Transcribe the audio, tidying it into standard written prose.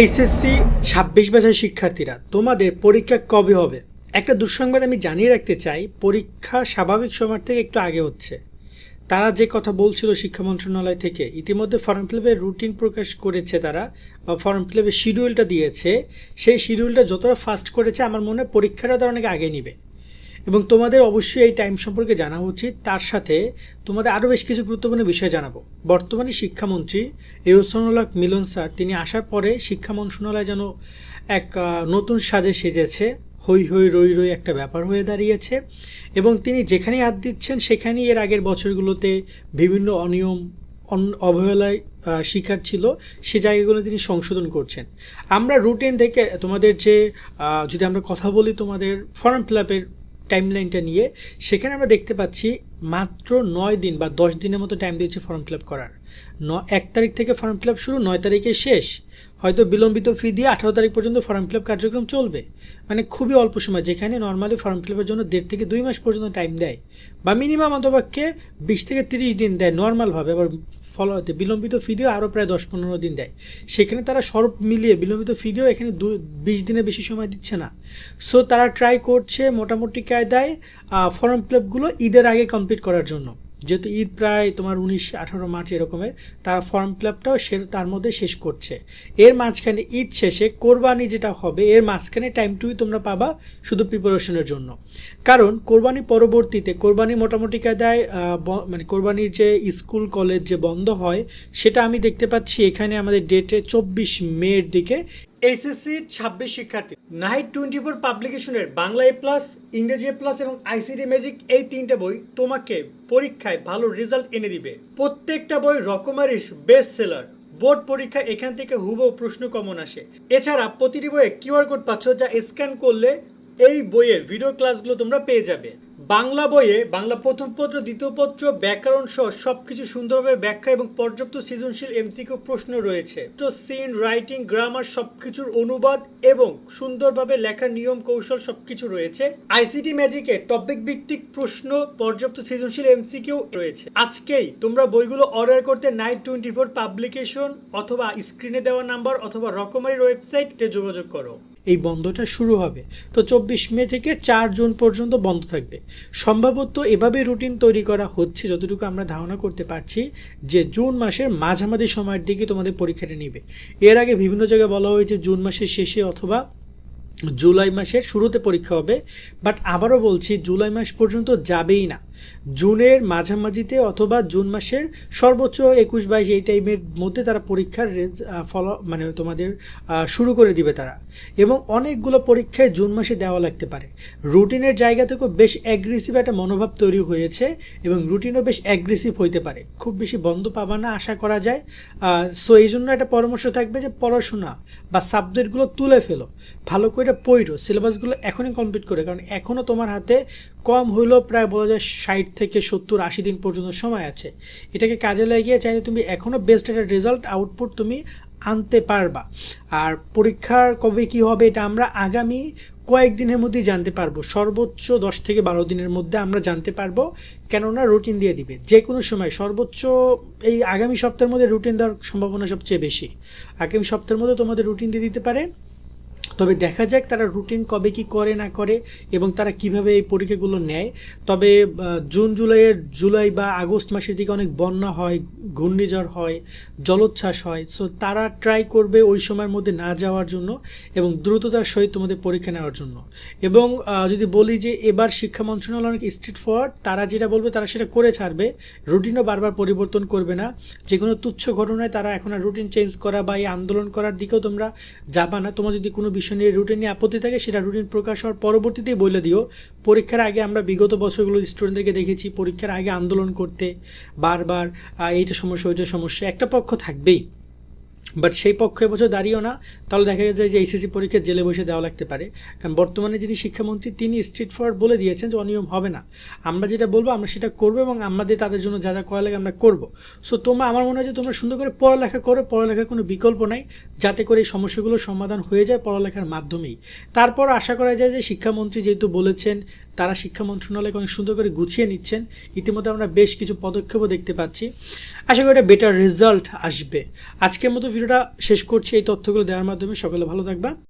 HSC ২৬ ব্যাচের শিক্ষার্থীরা তোমাদের পরীক্ষা কবে হবে? একটা দুঃসংবাদ আমি জানিয়ে রাখতে চাই, পরীক্ষা স্বাভাবিক সময়ের থেকে একটু আগে হচ্ছে। তারা যে কথা বলছিল শিক্ষা মন্ত্রণালয় থেকে ইতিমধ্যে ফর্ম ফিল আপের রুটিন প্রকাশ করেছে তারা, বা ফর্ম ফিল আপের শিডিউলটা দিয়েছে। সেই শিডিউলটা যতটা ফাস্ট করেছে আমার মনে হয় পরীক্ষাটা তারা অনেক আগে নিবে, এবং তোমাদের অবশ্যই এই টাইম সম্পর্কে জানা উচিত। তার সাথে তোমাদের আরও বেশ কিছু গুরুত্বপূর্ণ বিষয় জানাবো। বর্তমানে শিক্ষামন্ত্রী এহসানুল হক মিলন স্যার তিনি আসার পরে শিক্ষা মন্ত্রণালয় যেন এক নতুন সাজে সেজেছে, হই হই রই রই একটা ব্যাপার হয়ে দাঁড়িয়েছে। এবং তিনি যেখানেই হাত দিচ্ছেন সেখানেই এর আগের বছরগুলোতে বিভিন্ন অনিয়ম অবহেলায় শিকার ছিল, সে জায়গাগুলো তিনি সংশোধন করছেন। আমরা রুটিন থেকে তোমাদের যে যদি আমরা কথা বলি তোমাদের ফর্ম ফিল আপের টাইমলাইনটা নিয়ে, সেখানে আমরা দেখতে পাচ্ছি মাত্র 9 দিন বা 10 দিনের মতো টাইম দিয়েছে ফর্ম ফিল আপ করার। 1 তারিখ থেকে ফর্ম ফিল আপ শুরু, 9 তারিখে শেষ। হয়তো বিলম্বিত ফি দিয়ে 18 তারিখ পর্যন্ত ফর্ম ফিল আপ কার্যক্রম চলবে। মানে খুবই অল্প সময়, যেখানে নর্মালি ফর্ম ফিল আপের জন্য 1.5 থেকে 2 মাস পর্যন্ত টাইম দেয়, বা মিনিমাম অন্তপক্ষে 20 থেকে 30 দিন দেয় নর্মালভাবে। আবার ফলোতে বিলম্বিত ফি দিয়েও আরও প্রায় 10-15 দিন দেয়। সেখানে তারা সর্ব মিলিয়ে বিলম্বিত ফি দিয়েও এখানে 20 দিনের বেশি সময় দিচ্ছে না। সো তারা ট্রাই করছে মোটামুটি কায়দায় ফর্ম ফিল আপগুলো ঈদের আগে কমপ্লিট করার জন্য। যেহেতু ঈদ প্রায় তোমার 19-18 মার্চ এরকমের, তারা ফর্ম ফিল আপটাও তার মধ্যে শেষ করছে। এর মাঝখানে ঈদ শেষে কোরবানি যেটা হবে, এর মাঝখানে টাইমটুই তোমরা পাবা শুধু প্রিপারেশনের জন্য। কারণ কোরবানি পরবর্তীতে, কোরবানি মোটামুটি কায়দায় মানে কোরবানির যে স্কুল কলেজ যে বন্ধ হয়, সেটা আমি দেখতে পাচ্ছি এখানে আমাদের ডেটে 24 মের দিকে। এইচএসসি 26 শিক্ষার্থী নাইট 24 পাবলিকেশনের বাংলা এ প্লাস, ইংরেজি এ প্লাস এবং আইসিটি ম্যাজিক, এই 3টে বই তোমাকে পরীক্ষায় ভালো রেজাল্ট এনে দিবে। প্রত্যেকটা বই রকমারি বেস্ট সেলার। বোর্ড পরীক্ষা এখান থেকে হুবহু প্রশ্ন কমন আসে। এছাড়া প্রতিটি বইয়ে কিউআর কোড পাচ্ছ, যা স্ক্যান করলে এই বইয়ের ভিডিও ক্লাসগুলো তোমরা পেয়ে যাবে। বাংলা বইয়ে বাংলা প্রথম পত্র, দ্বিতীয় পত্র, ব্যাকরণ সহ সবকিছু সুন্দরভাবে ব্যাখ্যা এবং পর্যাপ্ত সৃজনশীল এমসিকিউ প্রশ্ন রয়েছে। তো সিন, রাইটিং, গ্রামার সবকিছুর অনুবাদ এবং সুন্দরভাবে লেখার নিয়ম কৌশল সবকিছু রয়েছে। আইসিটি ম্যাজিকে টপিক ভিত্তিক প্রশ্ন, পর্যাপ্ত সৃজনশীল এমসিকিউ রয়েছে। আজকেই তোমরা বইগুলো অর্ডার করতে নাইট 24 পাবলিকেশন অথবা স্ক্রিনে দেওয়া নাম্বার অথবা রকমারির ওয়েবসাইটে যোগাযোগ করো। এই বন্ধটা শুরু হবে তো 24 মে থেকে 4 জুন পর্যন্ত বন্ধ থাকবে। সম্ভবত এভাবে রুটিন তৈরি করা হচ্ছে, যতটুকু আমরা ধারণা করতে পারছি, যে জুন মাসের মাঝামাঝি সময়ের দিকে তোমাদের পরীক্ষাটা নেবে। এর আগে বিভিন্ন জায়গায় বলা হয়েছে জুন মাসের শেষে অথবা জুলাই মাসের শুরুতে পরীক্ষা হবে। বাট আবারও বলছি, জুলাই মাস পর্যন্ত যাবেই না। জুনের মাঝামাঝিতে অথবা জুন মাসের সর্বোচ্চ 21-22 এই টাইমের মধ্যে তারা পরীক্ষার মানে তোমাদের শুরু করে দিবে তারা। এবং অনেকগুলো পরীক্ষায় জুন মাসে দেওয়া লাগতে পারে। রুটিনের জায়গা থেকেও বেশ অ্যাগ্রেসিভ একটা মনোভাব তৈরি হয়েছে, এবং রুটিনও বেশ অ্যাগ্রেসিভ হইতে পারে। খুব বেশি বন্ধ পাবা না আশা করা যায়। সো এই জন্য একটা পরামর্শ থাকবে যে পড়াশোনা বা সাবজেক্টগুলো তুলে ফেলো, ভালো করে পড়ো, সিলেবাসগুলো এখনই কমপ্লিট করে। কারণ এখনও তোমার হাতে কম হইলেও প্রায় বলা যায় 60 থেকে 70-80 দিন পর্যন্ত সময় আছে। এটাকে কাজে লাগিয়ে চাইলে তুমি এখনও বেস্ট একটা রেজাল্ট আউটপুট তুমি আনতে পারবা। আর পরীক্ষার কবে কি হবে এটা আমরা আগামী কয়েকদিনের মধ্যেই জানতে পারবো। সর্বোচ্চ 10 থেকে 12 দিনের মধ্যে আমরা জানতে পারবো, কেননা রুটিন দিয়ে দিবে যে কোনো সময়। সর্বোচ্চ এই আগামী সপ্তাহের মধ্যে রুটিন দেওয়ার সম্ভাবনা সবচেয়ে বেশি। আগামী সপ্তাহের মধ্যে তোমাদের রুটিন দিয়ে দিতে পারে। তবে দেখা যাক তারা রুটিন কবে কি করে না করে এবং তারা কিভাবে এই পরীক্ষাগুলো নেয়। তবে জুলাই বা আগস্ট মাসের দিকে অনেক বন্যা হয়, ঘূর্ণিঝড় হয়, জলোচ্ছ্বাস হয়। সো তারা ট্রাই করবে ওই সময়ের মধ্যে না যাওয়ার জন্য এবং দ্রুততার সহিত তোমাদের পরীক্ষা নেওয়ার জন্য। এবং যদি বলি যে এবার শিক্ষা মন্ত্রণালয় অনেক স্ট্রিট ফরওয়ার্ড, তারা যেটা বলবে তারা সেটা করে ছাড়বে। রুটিনও বারবার পরিবর্তন করবে না। যে কোনো তুচ্ছ ঘটনায় তারা এখন আর রুটিন চেঞ্জ করা বা এই আন্দোলন করার দিকেও তোমরা যাবা না। তোমার যদি কোনো বিষয় নিয়ে রুটিন নিয়ে আপত্তি থাকে, সেটা রুটিন প্রকাশ হওয়ার পরবর্তীতেই বলে দিও। পরীক্ষার আগে আমরা বিগত বছরগুলো স্টুডেন্টদেরকে দেখেছি পরীক্ষার আগে আন্দোলন করতে বারবার, এইটা সমস্যা ওইটা সমস্যা, একটা পক্ষ থাকবেই। বাট সেই পক্ষে বছর দাঁড়িয়েও না, তাহলে দেখা যায় যে এইচএসসি পরীক্ষা জেলে বসে দেওয়া লাগতে পারে। কারণ বর্তমানে যিনি শিক্ষামন্ত্রী তিনি স্ট্রিট ফরওয়ার্ড বলে দিয়েছেন যে অনিয়ম হবে না। আমরা যেটা বলবো আমরা সেটা করবো, এবং আমাদের তাদের জন্য যা যা করা লাগে আমরা করবো। সো তোমরা, আমার মনে হয় যে তোমরা সুন্দর করে পড়ালেখা করো, পড়ালেখার কোনো বিকল্প নাই। যাতে করে এই সমস্যাগুলোর সমাধান হয়ে যায় পড়ালেখার মাধ্যমেই। তারপর আশা করা যায় যে শিক্ষামন্ত্রী যেহেতু বলেছেন তারা শিক্ষা মন্ত্রণালয়কে অনেক সুন্দর করে গুছিয়ে নিচ্ছেন, ইতিমধ্যে আমরা বেশ কিছু পদক্ষেপও দেখতে পাচ্ছি। আশা করি একটা বেটার রেজাল্ট আসবে। আজকের মতো ভিডিওটা শেষ করছি এই তথ্যগুলো দেওয়ার মাধ্যমে। সকলে ভালো থাকবা।